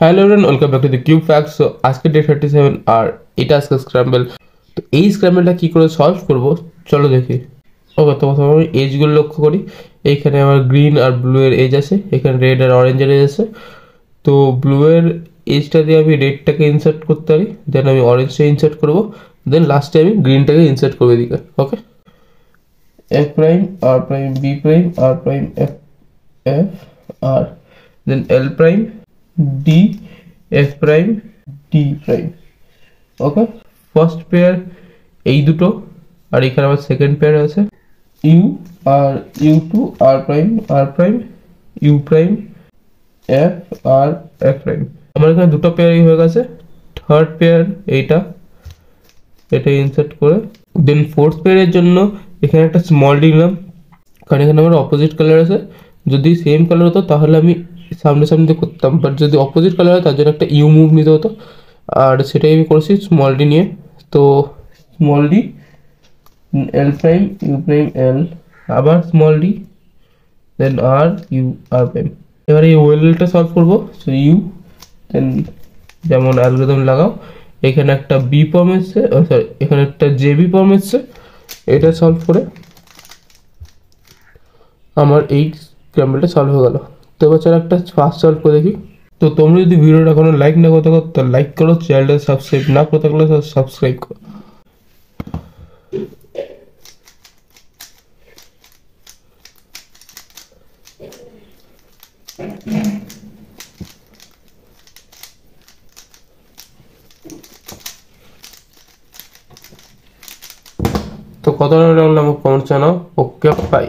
Hello everyone, welcome back to the cube facts. So আজকে day 37 আর এটা আজকে scramble. তো এই স্ক্র্যাম্বলটা কী করে সলভ করব চলো দেখি। ওকে, তো প্রথমে আমি এজগুলো লক্ষ্য করি। এইখানে আমার গ্রিন আর ব্লু এর এজ আছে, এখানে রেড আর অরেঞ্জের এজ আছে। তো ব্লু এর এজটা দিয়ে আমি রেডটাকে ইনসার্ট করতে পারি, দেন আমি অরেঞ্জটা ইনসার্ট করবো, দেন লাস্টে আমি গ্রিনটাকে ইনসার্ট করবো এদিকে। Okay, F prime R prime B prime R prime F F R then L prime D F prime D prime. Okay, first pair এই দুটো, আর এখানে আমার সেকেন্ড পেয়ার আছে U R U two R prime U prime F R F prime. আমার এখানে দুটো পেয়ারই হয়ে গেছে। থার্ড পেয়ার এইটা, এটা ইনসার্ট করে দেন ফোর্থ পেয়ারের জন্য এখানে একটা স্মল ডি নিলাম, কারণ এখানে আমার অপোজিট কালার আছে। যদি সেম কালার হতো তাহলে আমি সামনে সামনে করতাম, বাট যদি অপোজিট কালার হয় তার জন্য একটা ইউ মুভ নিতে হতো, আর সেটাই আমি করেছি স্মল ডি নিয়ে। তো small d L prime U prime L, আবার small d then R U R prime. এবারে এই ওয়েলটা সলভ করবো। সো ইউ দেন যেমন অ্যালগরিদম লাগাও, এখানে একটা বি ফর্ম এসছে, সরি এখানে একটা জে বি ফর্ম এসছে। এটা সলভ করে আমার এই স্ক্র্যাম্বলটা সলভ হয়ে গেল। তো এবার চলো একটা ফার্স্ট সলভ করে দেখি। তো তোমরা যদি ভিডিওটা এখনো লাইক না করতে পারো তো লাইক করো, চ্যানেলটা সাবস্ক্রাইব না করতে থাকলে সাবস্ক্রাইব করো। তো কত রাউন্ড আমাকে কমেন্ট জানাও। Okay bye.